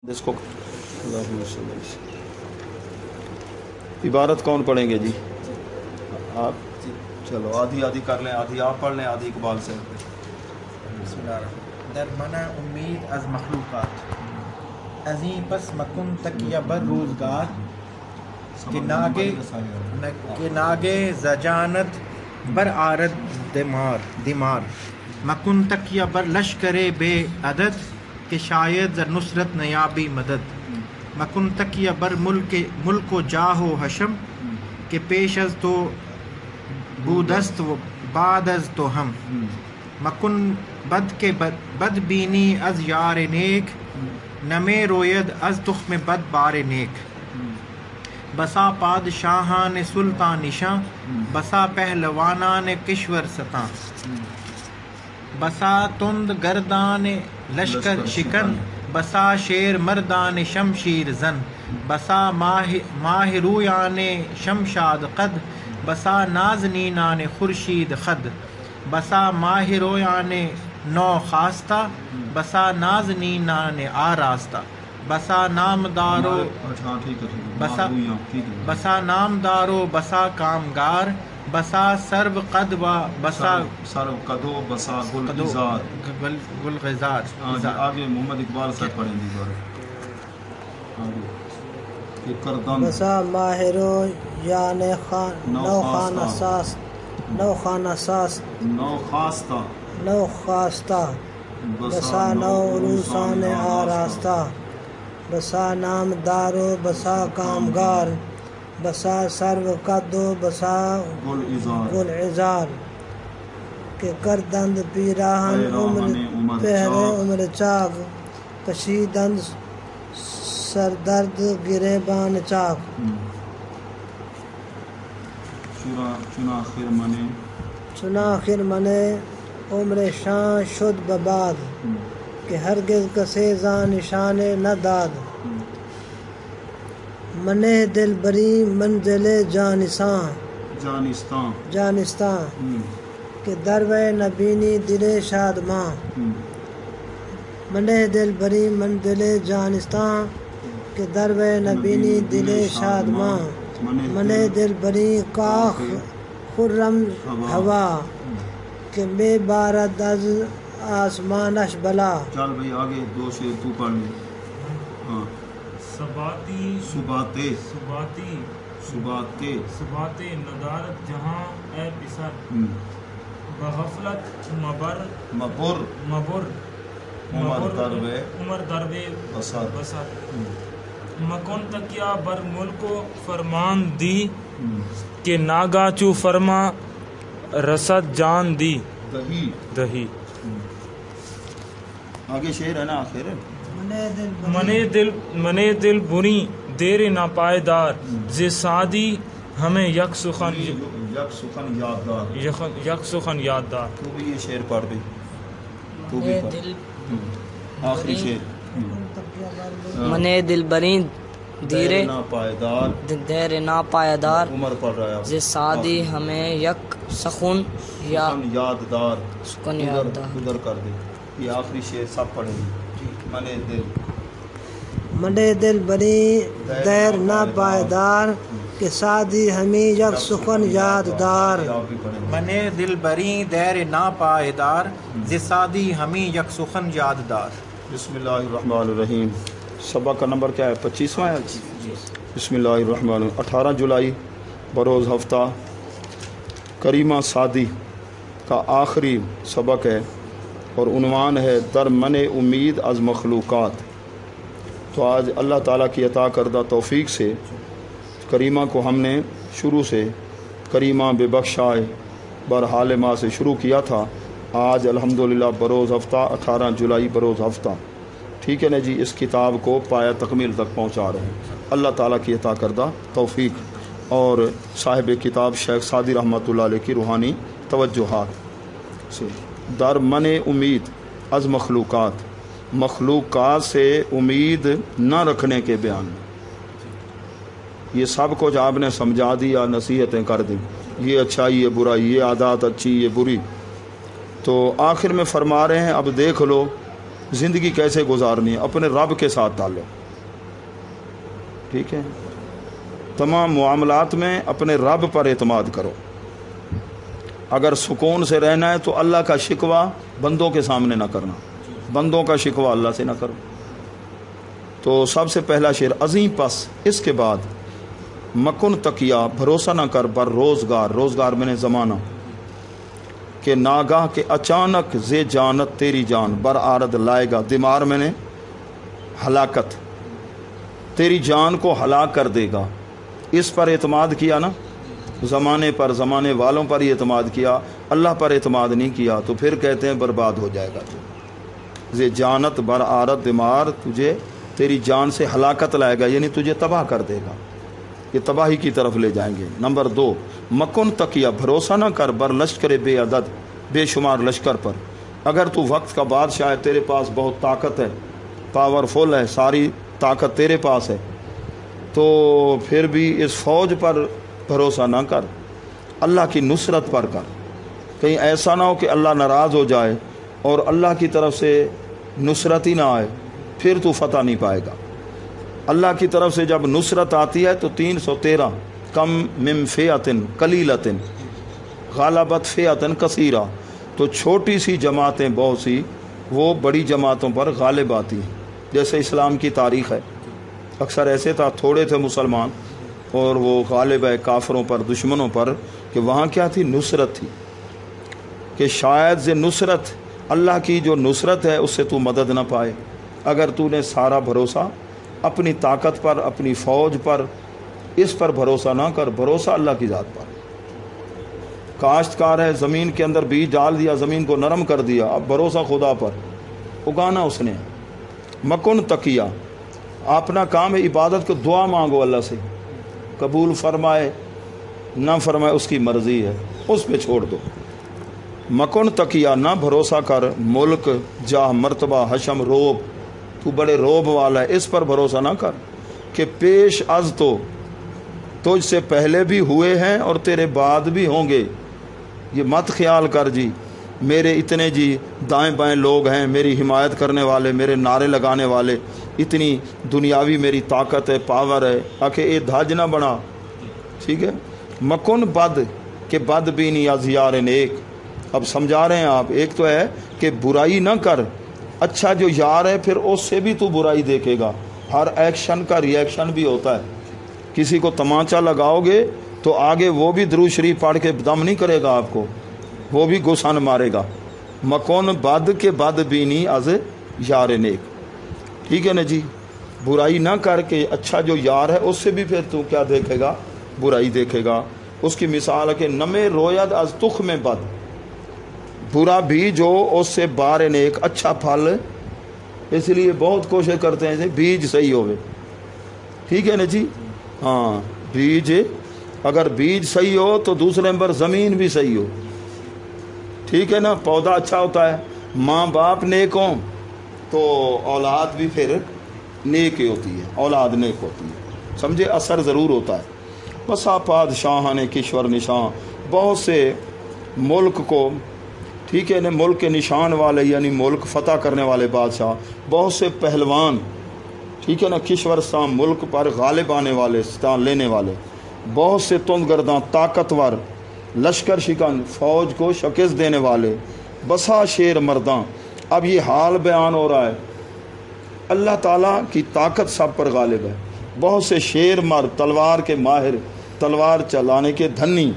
اس کو عبارت کون پڑھیں گے جی؟ آپ چلو آدھی آدھی کر لیں، آدھی آپ پڑھ لیں، آدھی اقبال سے. بسم اللہ الرحمن. در منع امید از مخلوقات ازیں پس مکن تکیہ بر روزگار کہ ناگے زجانت بر آرد دمار مکن تکیہ بر لشکر بے عدد کہ شاید ز نصرت نیابی مدد مکن تکیہ بر ملک و جاہ و حشم کہ پیش از تو بودست و بعد از تو ہم مکن بد کے بد بینی از یار نیک نمے روید از تخم بد بار نیک بسا پادشاہان سلطان نشاں بسا پہلوانان کشور ستاں بسا تند گردان لشکر شکن بسا شیر مردان شمشیر زن بسا ماہ رویان شمشاد قد بسا نازنینان خورشید خد بسا ماہ رویان نو خواستہ بسا نازنینان آراستہ بسا نامدارو بسا نامدارو بسا کامگار بسا سرو قد و بسا سرو قدو بسا گلغزار. آگے محمد اقبال سے پڑھیں گے. بسا ماہرو یعنی نو خواستہ بسا نو عروسان آراستہ بسا نام دارو بسا کامگار بسا سرو قدو بسا گل عزار کہ کردند پیراہن پہرے عمر چاک کشیدند سردرد گریبان چاک چنا خیر منے عمر شان شد بباد کہ ہرگز کسے زان نشان نہ داد منے دل بری منزل جانستاں کہ دروے نبینی دل شادماں منے دل بری منزل جانستاں کہ دروے نبینی دل شادماں منے دل بری کاخ خرم ہوا کہ بے بارد از آسمانش بلا. چل بھائی آگے دو شعر تو پڑھ لیں. ہاں سباتے ندارت جہاں اے پسر بغفلت مبر عمر دروے بسر مکن تکیا بر ملک و فرمان دی کہ ناگا چو فرما رسد جان دی دہی. آگے شعر ہے نا آخر. منے دل بری دیر نا پائیدار ز سادی ہمیں یک سخن یاددار. تو بھی یہ شعر پڑھ بھی تو بھی پڑھ آخری شعر. منے دل بری دیر نا پائیدار عمر پڑھ رہا ہے ز سادی ہمیں یک سخن یاددار. ادھر کر دے. یہ آخری شعر سب پڑھیں گے. منے دل بری دیر نا پائیدار کہ سادی ہمیں یک سخن یاددار منے دل بری دیر نا پائیدار ز سادی ہمیں یک سخن یاددار. بسم اللہ الرحمن الرحیم. سبق کا نمبر کیا ہے؟ 25واں ہے. بسم اللہ الرحمن الرحیم. 18 جولائی بروز ہفتہ کریمہ سعدی کا آخری سبق ہے اور عنوان ہے در من امید از مخلوقات. تو آج اللہ تعالیٰ کی عطا کردہ توفیق سے کریمہ کو ہم نے شروع سے کریمہ بے بخشائے برحال ماں سے شروع کیا تھا. آج الحمدللہ بروز ہفتہ 18 جولائی بروز ہفتہ ٹھیک ہے نا جی. اس کتاب کو پایا تکمیل تک پہنچا رہے ہیں اللہ تعالیٰ کی عطا کردہ توفیق اور صاحب کتاب شیخ سعدی رحمۃ اللہ علیہ کی روحانی توجہات سے. در من امید از مخلوقات سے امید نہ رکھنے کے بیان. یہ سب کچھ آپ نے سمجھا دیا، نصیحتیں کر دی، یہ اچھائی یہ برائی، یہ عادات اچھی یہ بری. تو آخر میں فرما رہے ہیں اب دیکھ لو زندگی کیسے گزارنی ہے، اپنے رب کے ساتھ تعلق، ٹھیک ہے، تمام معاملات میں اپنے رب پر اعتماد کرو۔ اگر سکون سے رہنا ہے تو اللہ کا شکوہ بندوں کے سامنے نہ کرنا، بندوں کا شکوہ اللہ سے نہ کرو۔ تو سب سے پہلا شعر عظیم، پس اس کے بعد مکن تقیہ، بھروسہ نہ کر بر روزگار، روزگار میں نے زمانہ، کہ ناگاہ کے اچانک زے جانت تیری جان، بر آرد لائے گا، دمار میں نے ہلاکت، تیری جان کو ہلاک کر دے گا۔ اس پر اعتماد کیا نا، زمانے پر، زمانے والوں پر ہی اعتماد کیا، اللہ پر اعتماد نہیں کیا، تو پھر کہتے ہیں برباد ہو جائے گا تو۔ زے جانت بر آرد دمار، تجھے تیری جان سے ہلاکت لائے گا، یعنی تجھے تباہ کر دے گا، یہ تباہی کی طرف لے جائیں گے۔ نمبر 2، مکن تقیہ، بھروسہ نہ کر بر لشکر بے عدد، بے شمار لشکر پر۔ اگر تو وقت کا بادشاہ ہے، تیرے پاس بہت طاقت ہے، پاورفل ہے، ساری طاقت تیرے پاس ہے، تو پھر بھی اس فوج پر بھروسہ نہ کر، اللہ کی نصرت پر کر۔ کہیں ایسا نہ ہو کہ اللہ ناراض ہو جائے اور اللہ کی طرف سے نصرت ہی نہ آئے، پھر تو فتح نہیں پائے گا۔ اللہ کی طرف سے جب نصرت آتی ہے تو 313، کم من فئۃ قلیلۃ غلبت فئۃ کثیرہ، تو چھوٹی سی جماعتیں بہت سی وہ بڑی جماعتوں پر غالب آتی ہیں، جیسے اسلام کی تاریخ ہے، اکثر ایسے تھا، تھوڑے تھے مسلمان اور وہ غالب ہے کافروں پر، دشمنوں پر، کہ وہاں کیا تھی؟ نصرت تھی، کہ شاید سے نصرت، اللہ کی جو نصرت ہے اس سے تو مدد نہ پائے۔ اگر تو نے سارا بھروسہ اپنی طاقت پر، اپنی فوج پر، اس پر بھروسہ نہ کر، بھروسہ اللہ کی ذات پر۔ کاشتکار ہے، زمین کے اندر بیج ڈال دیا، زمین کو نرم کر دیا، اب بھروسہ خدا پر، اگانا اس نے۔ مکن تقیہ، اپنا کام ہے عبادت کو، دعا مانگو اللہ سے، قبول فرمائے نہ فرمائے اس کی مرضی ہے، اس پہ چھوڑ دو۔ مکن تقیہ، نہ بھروسہ کر ملک، جاہ، مرتبہ، حشم، روب، تو بڑے روب والا ہے، اس پر بھروسہ نہ کر، کہ پیش از تو تجھ سے پہلے بھی ہوئے ہیں اور تیرے بعد بھی ہوں گے، یہ مت خیال کر جی میرے اتنے جی دائیں بائیں لوگ ہیں، میری حمایت کرنے والے، میرے نعرے لگانے والے، اتنی دنیاوی میری طاقت ہے، پاور ہے، آکے اے دھاج نہ بنا، ٹھیک ہے۔ مکن بد، کہ بد بینی از یار نیک، اب سمجھا رہے ہیں آپ، ایک تو ہے کہ برائی نہ کر، اچھا جو یار ہے پھر اس سے بھی تو برائی دیکھے گا، ہر ایکشن کا ری ایکشن بھی ہوتا ہے، کسی کو تمانچہ لگاؤ گے تو آگے وہ بھی درود شریف پڑھ کے دم نہیں کرے گا آپ کو، وہ بھی گسن مارے گا۔ مکون بد کے بد بینی از یار نیک، ٹھیک ہے نا جی، برائی نہ کر کے اچھا جو یار ہے اس سے بھی پھر تو کیا دیکھے گا؟ برائی دیکھے گا۔ اس کی مثال ہے کہ نمے روید از تخم بد، برا بھی جو اس سے بار نیک، اچھا پھل، اس لیے بہت کوشش کرتے ہیں کہ بیج صحیح ہوئے، ٹھیک ہے نا جی، ہاں، بیج اگر بیج صحیح ہو تو دوسرے نمبر زمین بھی صحیح ہو، ٹھیک ہے نا، پودا اچھا ہوتا ہے، ماں باپ نیک ہوں تو اولاد بھی پھر نیک ہی ہوتی ہے، اولاد نیک ہوتی ہے، سمجھے، اثر ضرور ہوتا ہے۔ بسا پادشاہ نے کشور نشان، بہت سے ملک کو، ٹھیک ہے نا، ملک کے نشان والے یعنی ملک فتح کرنے والے بادشاہ، بہت سے پہلوان، ٹھیک ہے نا، کشورستان ملک پر غالب آنے والے، ستان لینے والے، بہت سے تند گرداں طاقتور، لشکر شکن، فوج کو شکست دینے والے، بسا شیر مرداں۔ اب یہ حال بیان ہو رہا ہے، اللہ تعالیٰ کی طاقت سب پر غالب ہے، بہت سے شیر مرد، تلوار کے ماہر، تلوار چلانے کے دھنی،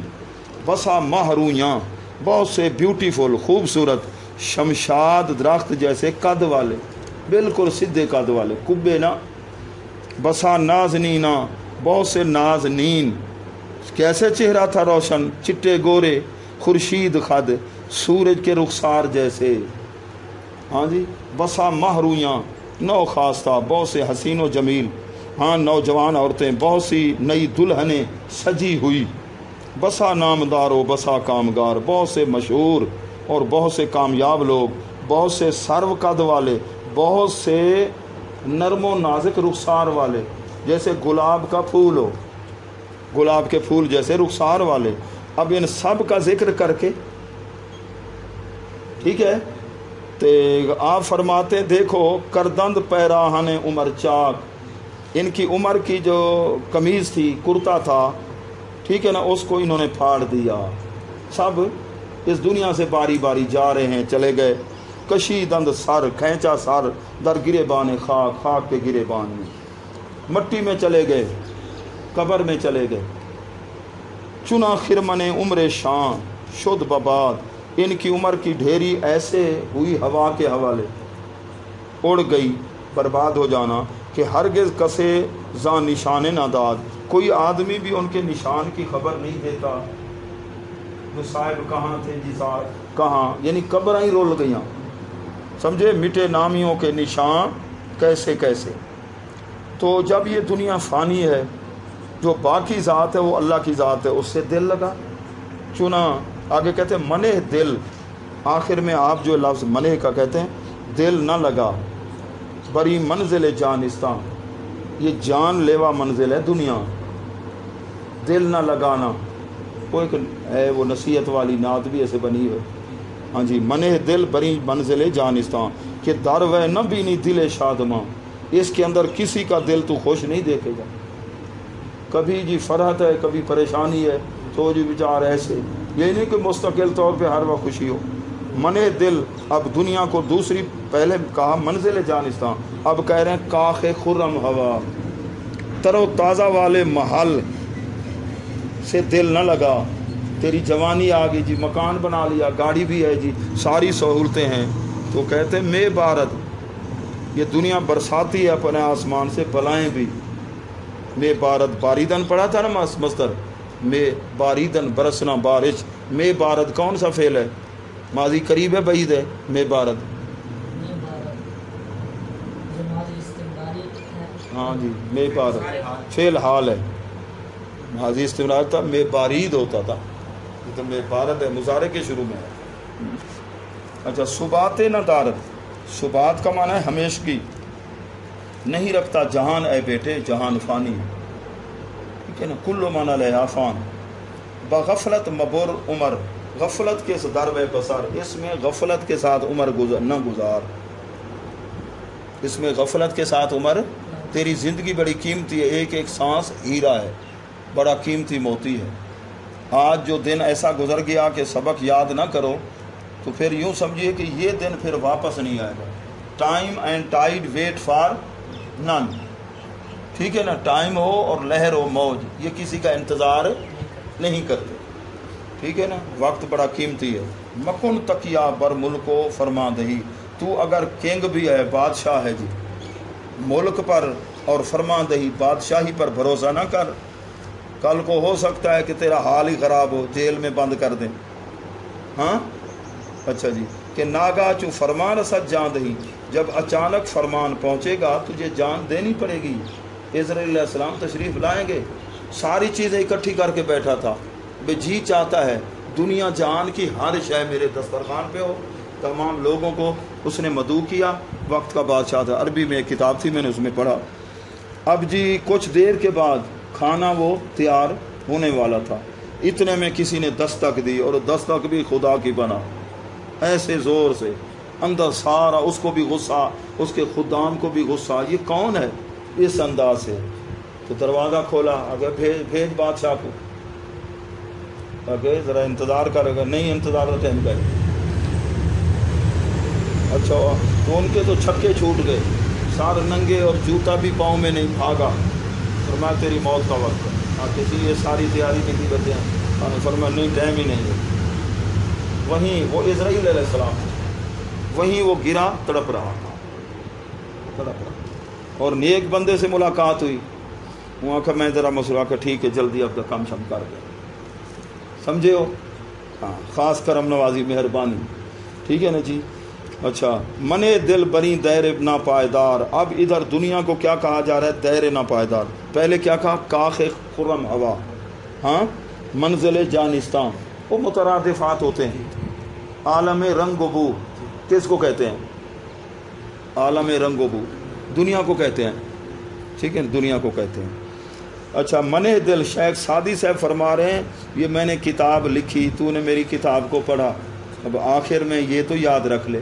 بسا مہرویاں، بہت سے بیوٹیفل، خوبصورت، شمشاد درخت جیسے قد والے، بالکل سیدھے قد والے، کبے نہ، بسا نازنینا، بہت سے نازنین، کیسے چہرہ تھا روشن، چٹے گورے، خورشید خد، سورج کے رخسار جیسے، ہاں جی، بسا مہرویاں، نو خاص تھا، بہت سے حسین و جمیل، ہاں، نوجوان عورتیں، بہت سی نئی دلہنیں سجی ہوئی، بسا نامدار و بسا کامگار، بہت سے مشہور اور بہت سے کامیاب لوگ، بہت سے سرو قد والے، بہت سے نرم و نازک رخسار والے، جیسے گلاب کا پھول ہو، گلاب کے پھول جیسے رخسار والے۔ اب ان سب کا ذکر کر کے، ٹھیک ہے، آپ فرماتے دیکھو کردند پیراہن عمر چاک، ان کی عمر کی جو قمیض تھی، کرتا تھا، ٹھیک ہے نا، اس کو انہوں نے پھاڑ دیا. سب اس دنیا سے باری باری جا رہے ہیں، چلے گئے. کشیدند سر، کھینچا سر، در گرے بان خاک، خاک کے گرے بان میں، مٹی میں چلے گئے، قبر میں چلے گئے. چنا خرمن عمر شان شد بباد، ان کی عمر کی ڈھیری ایسے ہوئی ہوا کے حوالے، اڑ گئی، برباد ہو جانا. کہ ہرگز کسے زاں نشان نہ داد، کوئی آدمی بھی ان کے نشان کی خبر نہیں دیتا. جو صاحب کہاں تھے جی، صاحب کہاں، یعنی قبریں ہی رول گئیاں، سمجھے، مٹے نامیوں کے نشان کیسے کیسے. تو جب یہ دنیا فانی ہے، جو باقی ذات ہے وہ اللہ کی ذات ہے، اس سے دل لگا. چنا، آگے کہتے ہیں منع دل، آخر میں آپ جو لفظ منع کا کہتے ہیں، دل نہ لگا. بری منزل جانستاں، یہ جان لیوا منزل ہے دنیا، دل نہ لگانا. وہ ایک ہے وہ نصیحت والی نعت بھی ایسے بنی ہے. ہاں جی، منع دل بری منزل جانستاں، کہ در و نہ بینی دل شادماں، اس کے اندر کسی کا دل تو خوش نہیں دیکھے گا. کبھی جی فرحت ہے، کبھی پریشانی ہے، تو جی بیچار ایسے، یہ نہیں کہ مستقل طور پہ ہر وقت خوشی ہو. منع دل، اب دنیا کو دوسری، پہلے کہا منزل جانستاں، اب کہہ رہے ہیں کاخ خرم ہوا، تر و تازہ والے محل سے دل نہ لگا. تیری جوانی آ گئی جی، مکان بنا لیا، گاڑی بھی ہے جی، ساری سہولتیں ہیں، تو کہتے ہیں میں بارد، یہ دنیا برساتی ہے اپنے آسمان سے بلائیں بھی. میں بارد، باریدن پڑھا تھا نا مصدر، میں باریدن برسنا بارش. میں بارد کون سا فعل ہے؟ ماضی قریب ہے بعید ہے؟ میں بارد، ہاں جی، میں بارد فعل حال ہے، ماضی استمرار تھا، میں بارید ہوتا تھا، تو میں بارد ہے، مضارع کے شروع میں ہے. اچھا، ثبات نہ دارد، ثبات کا معنی ہے ہمیشگی، نہیں رکھتا جہان اے بیٹے، جہان فانی، ٹھیک ہے نا. کل من علیہا فان، بغفلت مبر عمر، غفلت کے درب بصر، اس میں غفلت کے ساتھ عمر نہ گزار، اس میں غفلت کے ساتھ عمر، تیری زندگی بڑی قیمتی ہے، ایک ایک سانس ہیرا ہے، بڑا قیمتی موتی ہے. آج جو دن ایسا گزر گیا کہ سبق یاد نہ کرو، تو پھر یوں سمجھیے کہ یہ دن پھر واپس نہیں آئے گا. Time and tide wait for none, ٹھیک ہے نا، ٹائم ہو اور لہر ہو، موج، یہ کسی کا انتظار نہیں کرتے، ٹھیک ہے نا. وقت بڑا قیمتی ہے. مکن تقیا بر ملک و فرما دہی، تو اگر کنگ بھی ہے، بادشاہ ہے جی، ملک پر اور فرما دہی، بادشاہی پر بھروسہ نہ کر. کل کو ہو سکتا ہے کہ تیرا حال ہی خراب ہو، جیل میں بند کر دیں. ہاں اچھا جی، کہ ناگاہ چو فرمان رسد جان دہی، جب اچانک فرمان پہنچے گا تجھے جان دینی پڑے گی. اسرائیل علیہ السلام تشریف لائیں گے، ساری چیزیں اکٹھی کر کے بیٹھا تھا، بے جی چاہتا ہے دنیا جہان کی ہر شے میرے دسترخوان پہ ہو. تمام لوگوں کو اس نے مدعو کیا، وقت کا بادشاہ تھا. عربی میں ایک کتاب تھی، میں نے اس میں پڑھا. اب جی کچھ دیر کے بعد کھانا وہ تیار ہونے والا تھا، اتنے میں کسی نے دستک دی، اور دستک بھی خدا کی بنا، ایسے زور سے اندر سارا، اس کو بھی غصہ، اس کے خدام کو بھی غصہ، یہ کون ہے، اس انداز سے. تو دروازہ کھولا، اگر بھیج بادشاہ کو، اگر ذرا انتظار کر، اگر نہیں انتظار کا ٹائم کرے. اچھا، تو ان کے تو چھکے چھوٹ گئے، سار ننگے اور جوتا بھی پاؤں میں نہیں، بھاگا. فرمایا تیری موت کا وقت ہے. کسی یہ ساری تیاری نہیں کی بچے ہیں، فرمایا نہیں، ٹائم ہی نہیں ہے. وہیں وہ اسرائیل علیہ السلام، وہیں وہ گرا، تڑپ رہا، اور نیک بندے سے ملاقات ہوئی. وہاں کہ میں ذرا مسئلہ کہ ٹھیک ہے، جلدی اب کام شم کر گیا، سمجھے ہو. ہاں، خاص کرم نوازی، مہربانی، ٹھیک ہے نا جی. اچھا، من دل بری دیر نا پائیدار. اب ادھر دنیا کو کیا کہا جا رہا ہے؟ دیر نا پائیدار. پہلے کیا کہا؟ کاخ خرم ہوا، ہاں، منزل جانستاں، وہ مترادفات ہوتے ہیں. عالم رنگ و بو کس کو کہتے ہیں؟ عالم رنگ و بو دنیا کو کہتے ہیں، ٹھیک ہے، دنیا کو کہتے ہیں. اچھا، من دل، شیخ سعدی صاحب فرما رہے ہیں یہ میں نے کتاب لکھی، تو نے میری کتاب کو پڑھا، اب آخر میں یہ تو یاد رکھ لے